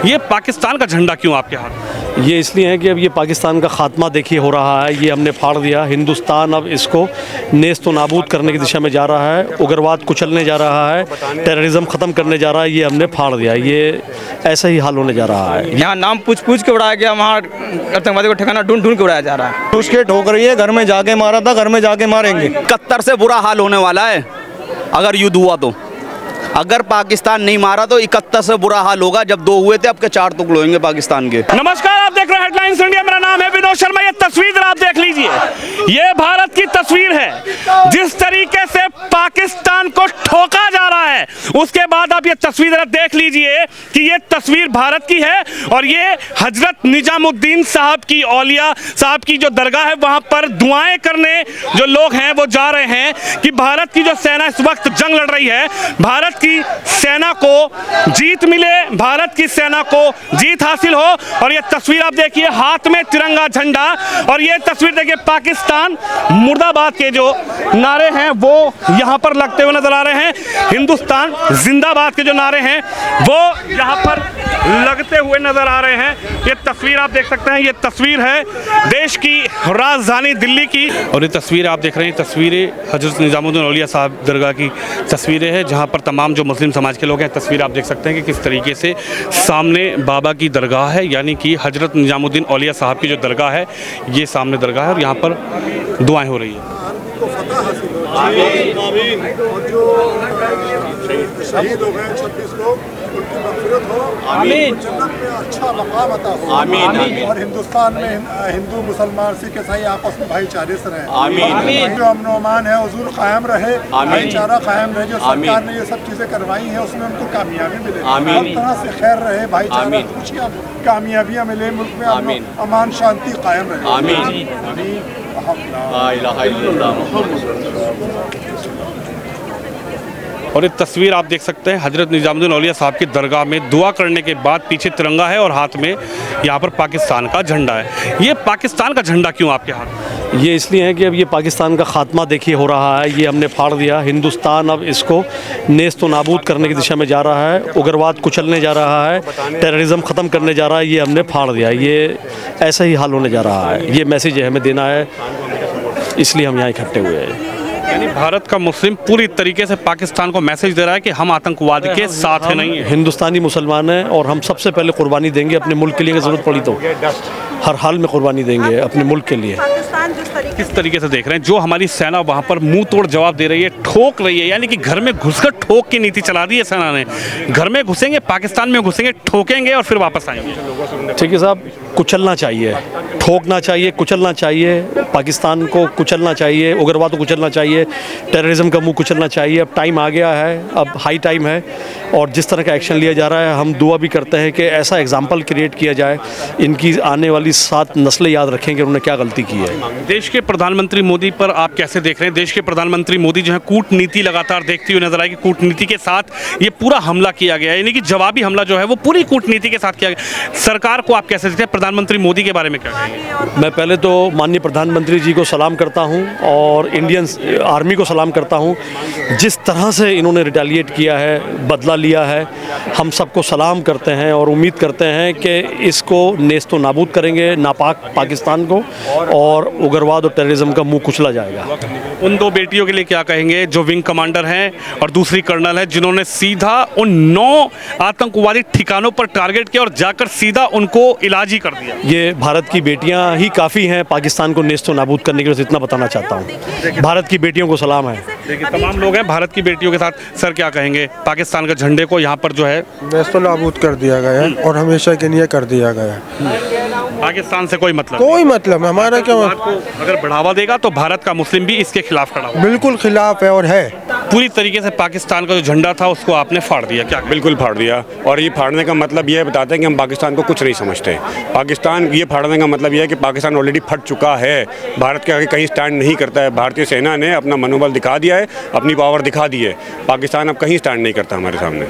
ये पाकिस्तान का झंडा क्यों आपके हाथ में? ये इसलिए है कि अब ये पाकिस्तान का खात्मा देखिए हो रहा है। ये हमने फाड़ दिया। हिंदुस्तान अब इसको नेस्त व नाबूद करने की दिशा में जा रहा है, उग्रवाद कुचलने जा रहा है, टेररिज्म ख़त्म करने जा रहा है। ये हमने फाड़ दिया। ये ऐसा ही हाल होने जा रहा है। यहाँ नाम पूछ के उड़ाया गया, वहाँ आतंकवादी को ठिकाना ढूंढ के उड़ाया जा रहा है। उसके ठोक रही है, घर में जाके मारा था, घर में जाके मारेंगे। 71 से बुरा हाल होने वाला है अगर युद्ध हुआ तो। अगर पाकिस्तान नहीं मारा तो 71 से बुरा हाल होगा। जब 2 हुए थे, अब के 4 टुकड़े होंगे पाकिस्तान के। नमस्कार, आप देख रहे हैं हेडलाइंस इंडिया। मेरा नाम है विनोद शर्मा। ये तस्वीर आप देख लीजिए, ये भारत की तस्वीर है। जिस तरीके से पाकिस्तान को ठोका जा रहा है, उसके बाद आप ये तस्वीर देख लीजिए कि ये तस्वीर भारत की है और ये हजरत निजामुद्दीन साहब की, औलिया साहब की जो दरगाह है, वहां पर दुआएं करने जो लोग हैं वो जा रहे हैं कि भारत की जो सेना इस वक्त जंग लड़ रही है, भारत की सेना को जीत मिले, भारत की सेना को जीत हासिल हो। और ये तस्वीर आप देखिए, हाथ में तिरंगा झंडा, और ये तस्वीर देखिए पाकिस्तान मुर्दाबाद के जो नारे हैं वो यहां पर लगते हुए नजर आ रहे हैं। हिंदुस्तान जिंदाबाद के जो नारे हैं वो यहां पर लगते हुए नजर आ रहे हैं। ये तस्वीर आप देख सकते हैं, ये तस्वीर है देश की राजधानी दिल्ली की, और ये तस्वीर आप देख रहे हैं, तस्वीरें हजरत निजामुद्दीन औलिया साहब दरगाह की तस्वीरें हैं, जहां पर तमाम जो मुस्लिम समाज के लोग हैं। तस्वीर आप देख सकते हैं कि किस तरीके से सामने बाबा की दरगाह है, यानी कि हजरत निजामुद्दीन औलिया साहब की जो दरगाह है, ये सामने दरगाह है और यहाँ पर दुआएं हो रही है। शहीद हो गए 26 लोग, उनकी मग़फ़िरत हो, जन्नत में अच्छा मकाम अता हो। आमीन। और हिंदुस्तान में हिंदू मुसलमान सिख ईसाई आपस में भाईचारे से रहें। जो अमन अमान है हुजूर कायम रहे, भाईचारा कायम रहे। जो सरकार ने ये सब चीज़ें करवाई हैं उसमें उनको कामयाबी मिले, हर तरह से खैर रहे, भाईचारा, खुशियाँ, कामयाबियाँ मिले, मुल्क में अमान शांति कायम रहे। आमीन। और ये तस्वीर आप देख सकते हैं हजरत निजामुद्दीन औलिया साहब की दरगाह में दुआ करने के बाद पीछे तिरंगा है और हाथ में यहाँ पर पाकिस्तान का झंडा है। ये पाकिस्तान का झंडा क्यों आपके हाथ में? ये इसलिए है कि अब ये पाकिस्तान का खात्मा देखिए हो रहा है। ये हमने फाड़ दिया। हिंदुस्तान अब इसको नेस्त व नाबूद करने की दिशा में जा रहा है, उग्रवाद कुचलने जा रहा है, टेररिज्म ख़त्म करने जा रहा है। ये हमने फाड़ दिया। ये ऐसा ही हाल होने जा रहा है। ये मैसेज हमें देना है, इसलिए हम यहाँ इकट्ठे हुए हैं। यानी भारत का मुस्लिम पूरी तरीके से पाकिस्तान को मैसेज दे रहा है कि हम आतंकवाद के साथ है, नहीं है। हिंदुस्तानी मुसलमान हैं और हम सबसे पहले कुर्बानी देंगे अपने मुल्क के लिए। ज़रूरत पड़ी तो हर हाल में कुर्बानी देंगे अपने मुल्क के लिए। किस तरीके से देख रहे हैं जो हमारी सेना वहाँ पर मुंह तोड़ जवाब दे रही है, ठोक रही है, यानी कि घर में घुसकर ठोक की नीति चला दी है सेना ने। घर में घुसेंगे, पाकिस्तान में घुसेंगे, ठोकेंगे और फिर वापस आएंगे। ठीक है साहब, कुचलना चाहिए, ठोकना चाहिए, कुचलना चाहिए, पाकिस्तान को कुचलना चाहिए, उग्रवाद को कुचलना चाहिए, टेररिज्म का मुंह कुचलना चाहिए। अब टाइम आ गया है, अब हाई टाइम है, और जिस तरह का एक्शन लिया जा रहा है, हम दुआ भी करते हैं कि ऐसा एग्जाम्पल क्रिएट किया जाए, इनकी आने वाली 7 नस्लें याद रखें कि उन्होंने क्या गलती की है। देश के प्रधानमंत्री मोदी पर आप कैसे देख रहे हैं? देश के प्रधानमंत्री मोदी जो है कूटनीति लगातार देखती हुई नजर आएगी। कूटनीति के साथ ये पूरा हमला किया गया, यानी कि जवाबी हमला जो है वो पूरी कूटनीति के साथ किया गया। सरकार को आप कैसे देखते हैं? प्रधानमंत्री मोदी के बारे में क्या कहेंगे? मैं पहले तो माननीय प्रधानमंत्री जी को सलाम करता हूं और इंडियन आर्मी को सलाम करता हूं। जिस तरह से इन्होंने रिटेलिएट किया है, बदला लिया है, हम सबको सलाम करते हैं और उम्मीद करते हैं कि इसको नेस्त व नाबूद करेंगे, नापाक पाकिस्तान को, और उग्रवाद और टेररिज्म का मुंह कुचला जाएगा। उन 2 बेटियों के लिए क्या कहेंगे जो विंग कमांडर हैं और दूसरी कर्नल है, जिन्होंने सीधा उन 9 आतंकवादी ठिकानों पर टारगेट किया और जाकर सीधा उनको इलाज ही कर दिया? ये भारत की बेटियां ही काफ़ी हैं पाकिस्तान को नेस्त व नाबूद करने के लिए, इतना बताना चाहता हूँ। भारत की बेटियों को सलाम है। देखिए तमाम लोग हैं भारत की बेटियों के साथ। सर क्या कहेंगे? पाकिस्तान के झंडे को यहाँ पर जो है नेस्त नाबूद कर दिया गया है और हमेशा के लिए कर दिया गया है। पाकिस्तान से कोई मतलब हमारा क्या, अगर बढ़ावा देगा तो भारत का मुस्लिम भी इसके खिलाफ खड़ा होगा। बिल्कुल खिलाफ है और है। पूरी तरीके से पाकिस्तान का जो झंडा था उसको आपने फाड़ दिया, क्या? बिल्कुल फाड़ दिया, और ये फाड़ने का मतलब ये बताते हैं कि हम पाकिस्तान को कुछ नहीं समझते। पाकिस्तान, ये फाड़ने का मतलब ये है कि पाकिस्तान ऑलरेडी फट चुका है, भारत के आगे कहीं स्टैंड नहीं करता है। भारतीय सेना ने अपना मनोबल दिखा दिया है, अपनी पावर दिखा दी है। पाकिस्तान अब कहीं स्टैंड नहीं करता हमारे सामने।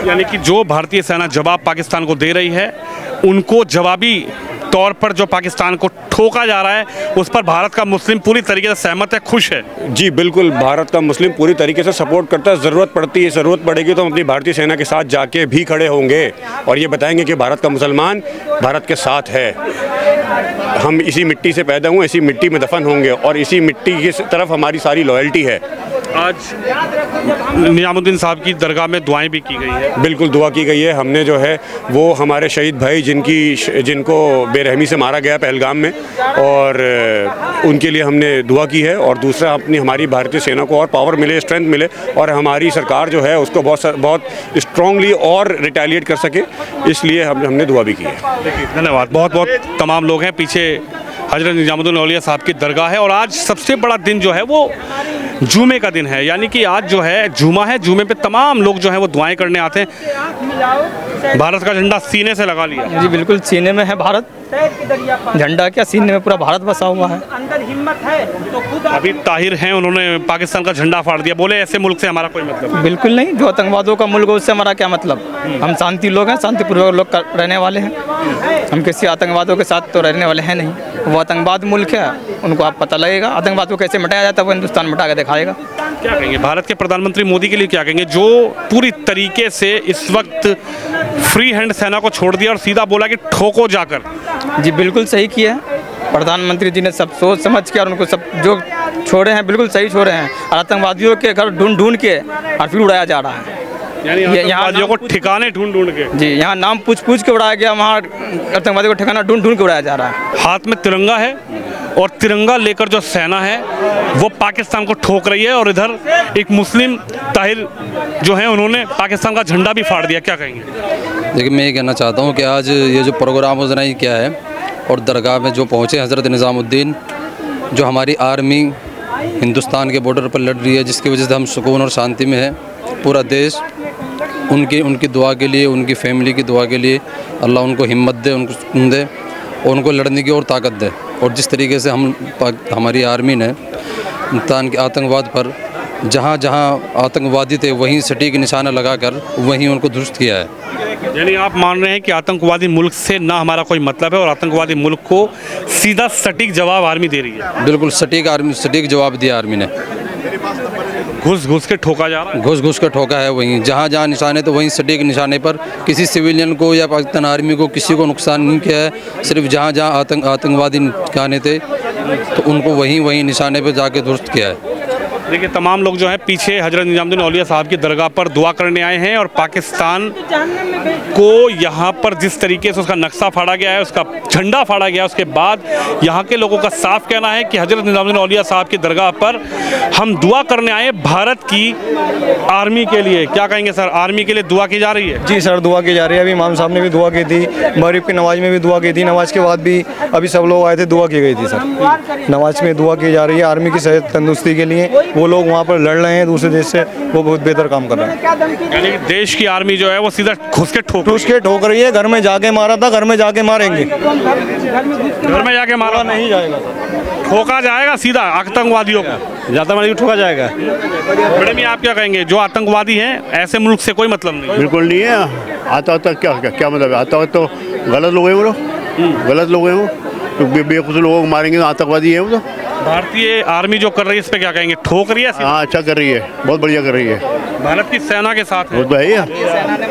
यानी कि जो भारतीय सेना जवाब पाकिस्तान को दे रही है, उनको जवाबी तौर पर जो पाकिस्तान को ठोका जा रहा है उस पर भारत का मुस्लिम पूरी तरीके से सहमत है, खुश है? जी बिल्कुल, भारत का मुस्लिम पूरी तरीके से सपोर्ट करता है। ज़रूरत पड़ती है, ज़रूरत पड़ेगी तो हम अपनी भारतीय सेना के साथ जाके भी खड़े होंगे और ये बताएंगे कि भारत का मुसलमान भारत के साथ है। हम इसी मिट्टी से पैदा हुए, इसी मिट्टी में दफन होंगे और इसी मिट्टी की तरफ हमारी सारी लॉयल्टी है। आज निजामुद्दीन साहब की दरगाह में दुआएं भी की गई है। बिल्कुल दुआ की गई है। हमने जो है वो हमारे शहीद भाई जिनको बेरहमी से मारा गया पहलगाम में, और उनके लिए हमने दुआ की है। और दूसरा हमारी भारतीय सेना को और पावर मिले, स्ट्रेंथ मिले और हमारी सरकार जो है उसको बहुत स्ट्रांगली और रिटेलिएट कर सके, इसलिए हमने दुआ भी की है। धन्यवाद। बहुत बहुत तमाम लोग हैं। पीछे हजरत निजामुद्दीन औलिया साहब की दरगाह है और आज सबसे बड़ा दिन जो है वो जुमे का दिन है, यानी कि आज जो है जुमा है। जुमे पे तमाम लोग जो है वो दुआएं करने आते हैं। भारत का झंडा सीने से लगा लिया। जी बिल्कुल, सीने में है भारत झंडा, क्या सीने में पूरा भारत बसा हुआ है। अभी ताहिर हैं, उन्होंने पाकिस्तान का झंडा फाड़ दिया, बोले ऐसे मुल्क से हमारा कोई मतलब। बिल्कुल नहीं, जो आतंकवादियों का मुल्क है उससे हमारा क्या मतलब। हम शांति लोग हैं, शांतिपूर्वक लोग रहने वाले हैं। हम किसी आतंकवादियों के साथ तो रहने वाले हैं नहीं। वो आतंकवाद मुल्क है, उनको आप पता लगेगा आतंकवाद को कैसे मिटाया जाता है, वो हिंदुस्तान मिटा के दिखाएगा। क्या कहेंगे भारत के प्रधानमंत्री मोदी के लिए, क्या कहेंगे जो पूरी तरीके से इस वक्त फ्री हैंड सेना को छोड़ दिया और सीधा बोला कि ठोको जाकर? जी बिल्कुल सही किया है प्रधानमंत्री जी ने, सब सोच समझ के और उनको सब जो छोड़े हैं बिल्कुल सही छोड़े हैं। और आतंकवादियों के घर ढूंढ के और फिर उड़ाया जा रहा है। यानी आतंकवादियों को ठिकाने ढूंढ के जी, यहाँ नाम पूछ के उड़ाया गया, वहाँ आतंकवादियों को ठिकाना ढूंढ के उड़ाया जा रहा है। हाथ में तिरंगा है और तिरंगा लेकर जो सेना है वो पाकिस्तान को ठोक रही है, और इधर एक मुस्लिम ताहिर जो है उन्होंने पाकिस्तान का झंडा भी फाड़ दिया। क्या कहेंगे? देखिए, मैं ये कहना चाहता हूँ कि आज ये जो प्रोग्राम हो रहा क्या है, और दरगाह में जो पहुँचे हज़रत निज़ामुद्दीन, जो हमारी आर्मी हिंदुस्तान के बॉर्डर पर लड़ रही है, जिसकी वजह से हम सुकून और शांति में है। पूरा देश उनकी दुआ के लिए, उनकी फैमिली की दुआ के लिए अल्लाह उनको हिम्मत दे, उनको सुकून दे और उनको लड़ने की और ताकत दे। और जिस तरीके से हमारी आर्मी ने हिंदुस्तान के आतंकवाद पर जहाँ आतंकवादी थे वहीं सटीक निशाना लगाकर वहीं उनको दुरुस्त किया है। यानी आप मान रहे हैं कि आतंकवादी मुल्क से ना हमारा कोई मतलब है और आतंकवादी मुल्क को सीधा सटीक जवाब आर्मी दे रही है? बिल्कुल सटीक जवाब दिया आर्मी ने। घुस के ठोका जा रहा है। घुस के ठोका है, वहीं जहाँ निशाने तो वहीं सटीक निशाने पर किसी सिविलियन को या पाकिस्तान आर्मी को किसी को नुकसान नहीं किया है। सिर्फ जहाँ आतंकवादी ठिकाने थे तो उनको वहीं निशाने पर जाके दुरुस्त किया है। देखिए, तमाम लोग जो है पीछे हजरत निजामुद्दीन औलिया साहब की दरगाह पर दुआ करने आए हैं और पाकिस्तान को यहाँ पर जिस तरीके से उसका नक्शा फाड़ा गया है, उसका झंडा फाड़ा गया है, उसके बाद यहाँ के लोगों का साफ कहना है कि हजरत निजामुद्दीन औलिया साहब की दरगाह पर हम दुआ करने आए भारत की आर्मी के लिए। क्या कहेंगे सर, आर्मी के लिए दुआ की जा रही है? जी सर, दुआ की जा रही है। अभी इमाम साहब ने भी दुआ की थी, मगरिब की नमाज में भी दुआ की थी, नमाज के बाद भी अभी सब लोग आए थे, दुआ की गई थी सर। नमाज में दुआ की जा रही है आर्मी की सेहत तंदुरुस्ती के लिए। वो लोग वहाँ पर लड़ रहे हैं दूसरे देश से, वो बहुत बेहतर काम कर रहे हैं। यानी देश की आर्मी जो है वो सीधा घुस के ठोक रही है। घर में जाके मारा था, घर में जाके मारेंगे। घर में जाके मारा नहीं जाएगा, ठोका जाएगा सीधा आतंकवादियों को, ज़्यादा मारी ठोका जाएगा। बड़े में आप क्या कहेंगे, जो आतंकवादी हैं ऐसे मुल्क से कोई मतलब नहीं? बिल्कुल नहीं है। आता क्या मतलब है? आता तो गलत लोग हैं वो, गलत लोग हैं वो, तो बेकसूर लोगों को मारेंगे तो आतंकवादी है वो। तो भारतीय आर्मी जो कर रही है इस पे क्या कहेंगे, ठोक रही है? हाँ, अच्छा कर रही है, बहुत बढ़िया कर रही है। भारत की सेना के साथ है। वो तो है ही,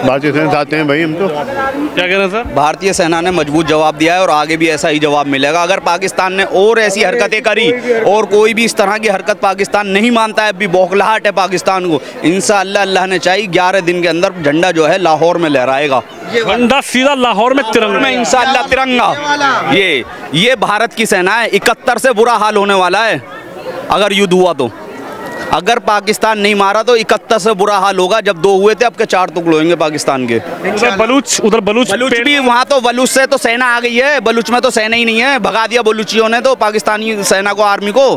भारतीय सेना साथ हैं भाई हम तो। क्या कह रहे हैं सर? भारतीय सेना ने मजबूत जवाब दिया है और आगे भी ऐसा ही जवाब मिलेगा। अगर पाकिस्तान ने और ऐसी हरकतें करी और कोई भी इस तरह की हरकत पाकिस्तान नहीं मानता है, अभी बौखलाहट है पाकिस्तान को, इंशाअल्लाह अल्लाह ने चाहिए 11 दिन के अंदर झंडा जो है लाहौर में लहराएगा। झंडा सीधा लाहौर में तिरंगा में इंशाअल्लाह तिरंगा। ये भारत की सेना है। 71 से बुरा हाल होने वाला है अगर युद्ध हुआ तो। अगर पाकिस्तान नहीं मारा तो 71 से बुरा हाल होगा। जब 2 हुए थे, अब के 4 टुकड़े होंगे पाकिस्तान के। उधर बलूच भी वहाँ तो बलूच से तो सेना आ गई है, बलूच में तो सेना ही नहीं है, भगा दिया बलूचियों ने तो पाकिस्तानी सेना को, आर्मी को।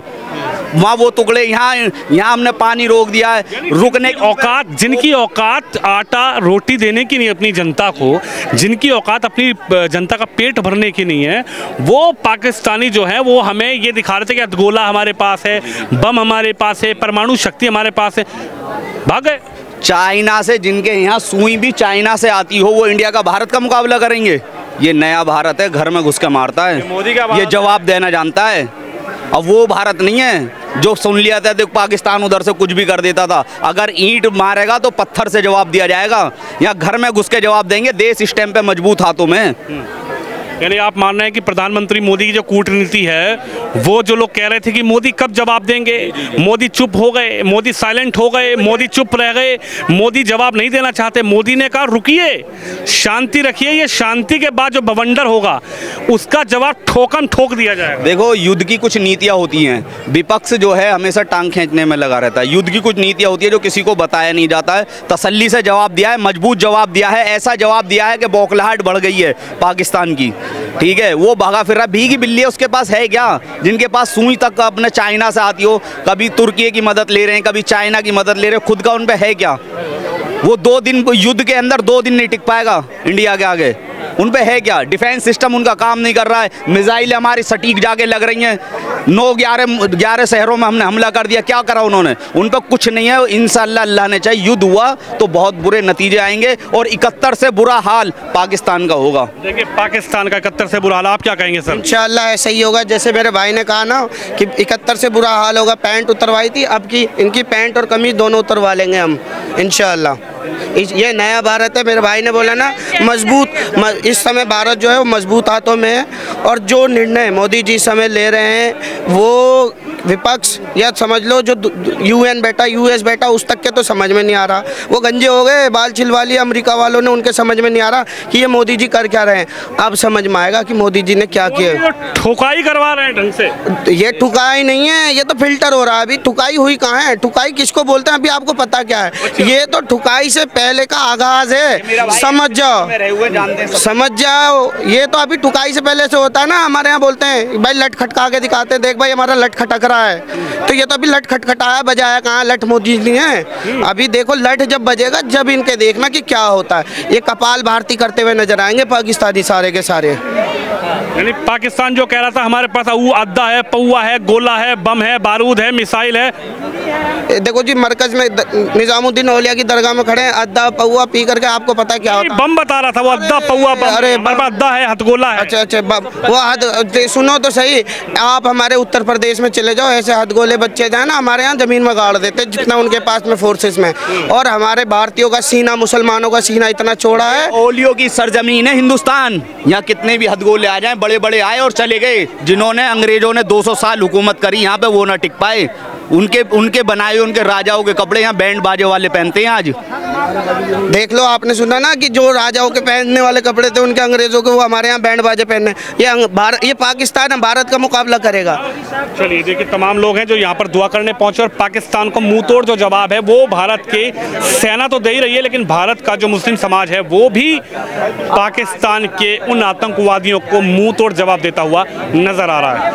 वहाँ वो टुकड़े, यहाँ हमने पानी रोक दिया है, रुकने की औकात, जिनकी औकात आटा रोटी देने की नहीं अपनी जनता को, जिनकी औकात अपनी जनता का पेट भरने की नहीं है, वो पाकिस्तानी जो है वो हमें ये दिखा रहे थे कि गोला हमारे पास है, बम हमारे पास है, परमाणु शक्ति हमारे पास है, भाग गए। चाइना से, जिनके यहाँ सुई भी चाइना से आती हो, वो इंडिया का, भारत का मुकाबला करेंगे? ये नया भारत है, घर में घुस के मारता है, मोदी का ये जवाब देना जानता है। अब वो भारत नहीं है जो सुन लिया था, देखो पाकिस्तान उधर से कुछ भी कर देता था। अगर ईंट मारेगा तो पत्थर से जवाब दिया जाएगा, या घर में घुस के जवाब देंगे। देश इस टाइम पे मजबूत हाथों में। यानी आप मान रहे हैं कि प्रधानमंत्री मोदी की जो कूटनीति है, वो जो लोग कह रहे थे कि मोदी कब जवाब देंगे, मोदी चुप हो गए, मोदी साइलेंट हो गए, मोदी चुप रह गए, मोदी जवाब नहीं देना चाहते। मोदी ने कहा रुकिए, शांति रखिए, ये शांति के बाद जो बवंडर होगा उसका जवाब ठोकम ठोक दिया जाएगा। देखो, युद्ध की कुछ नीतियाँ होती हैं, विपक्ष जो है हमेशा टांग खींचने में लगा रहता है। युद्ध की कुछ नीतियाँ होती है जो किसी को बताया नहीं जाता है। तसल्ली से जवाब दिया है, मजबूत जवाब दिया है, ऐसा जवाब दिया है कि बौखलाहट बढ़ गई है पाकिस्तान की। ठीक है, वो भागा फिर रहा, भीगी बिल्ली है, उसके पास है क्या? जिनके पास सुई तक अपने चाइना से आती हो, कभी तुर्की की मदद ले रहे हैं, कभी चाइना की मदद ले रहे हैं, खुद का उन पे है क्या? वो 2 दिन युद्ध के अंदर 2 दिन नहीं टिक पाएगा इंडिया के आगे। उन पे है क्या? डिफेंस सिस्टम उनका काम नहीं कर रहा है, मिसाइलें हमारी सटीक जाके लग रही हैं। 9-11 शहरों में हमने हमला कर दिया, क्या करा उन्होंने? उन पर कुछ नहीं है। इंशाअल्लाह अल्लाह ने चाहिए युद्ध हुआ तो बहुत बुरे नतीजे आएंगे, और 71 से बुरा हाल पाकिस्तान का होगा। देखिए, पाकिस्तान का 71 से बुरा हाल, आप क्या कहेंगे सर? इंशाअल्लाह ऐसा ही होगा। जैसे मेरे भाई ने कहा ना कि 71 से बुरा हाल होगा। पैंट उतरवाई थी, अब की इनकी पैंट और कमीज दोनों उतरवा लेंगे हम इंशाअल्लाह। ये नया भारत है, मेरे भाई ने बोला ना, मजबूत। इस समय भारत जो है वो मजबूत हाथों में है, और जो निर्णय मोदी जी इस समय ले रहे हैं वो विपक्ष या समझ लो जो यूएन बैठा, यूएस बैठा, उस तक के तो समझ में नहीं आ रहा। वो गंजे हो गए, बाल छिलवा लिए अमेरिका वालों ने, उनके समझ में नहीं आ रहा कि ये मोदी जी कर क्या रहे हैं। अब समझ में आएगा कि मोदी जी ने क्या किया। ठुकाई करवा रहे हैं ढंग से। ये ठुकाई नहीं है, ये तो फिल्टर हो रहा है। अभी ठुकाई हुई कहाँ है? ठुकाई किसको बोलते हैं अभी आपको पता क्या है? ये तो ठुकाई से पहले का आगाज है, समझ जाओ, समझ जाओ। ये तो अभी ठुकाई से पहले से होता है ना। हमारे यहाँ बोलते हैं भाई लट खटका के दिखाते हैं, देख भाई हमारा लट खटक रहा है। तो ये तो अभी लट खटखटाया, बजाया कहाँ? लट मोदी जी है। अभी देखो लट जब बजेगा जब इनके देखना कि क्या होता है। ये कपाल भारती करते हुए नजर आएंगे पाकिस्तानी सारे के सारे। यानी पाकिस्तान जो कह रहा था हमारे पास वो अद्दा है, पौवा है, गोला है, बम है, बारूद है, मिसाइल है। देखो जी, मरकज में निजामुद्दीन औलिया की दरगाह में खड़े हैं, अद्दा पौवा पी करके आपको पता क्या होता है? बम बता रहा था वो, अद्दा पौवा बम। अरे अद्दा है, हथगोला है। अच्छा, वो हद सुनो तो सही। आप हमारे उत्तर प्रदेश में चले जाओ, ऐसे हथगोले बच्चे जाए ना हमारे यहाँ जमीन में गाड़ देते जितना उनके पास में फोर्सेस में। और हमारे भारतीयों का सीना, मुसलमानों का सीना इतना चौड़ा है। ओलियों की सरजमीन है हिंदुस्तान। यहाँ कितने भी हथगोले आ जाएं, बड़े बड़े आए और चले गए। जिन्होंने अंग्रेजों ने 200 साल हुकूमत करी यहाँ पे, वो ना टिक पाए। उनके बनाए उनके राजाओं के कपड़े यहाँ बैंड बाजे वाले पहनते हैं आज। देख लो, आपने सुना ना कि जो राजाओं के पहनने वाले कपड़े थे उनके अंग्रेजों के, वो हमारे यहाँ बैंड बाजे पहनने। ये पाकिस्तान है, भारत का मुकाबला करेगा। चलिए, देखिए तमाम लोग हैं जो यहाँ पर दुआ करने पहुंचे, और पाकिस्तान को मुंह तोड़ जो जवाब है वो भारत के सेना तो दे ही रही है, लेकिन भारत का जो मुस्लिम समाज है वो भी पाकिस्तान के उन आतंकवादियों को मुंह तोड़ जवाब देता हुआ नजर आ रहा है।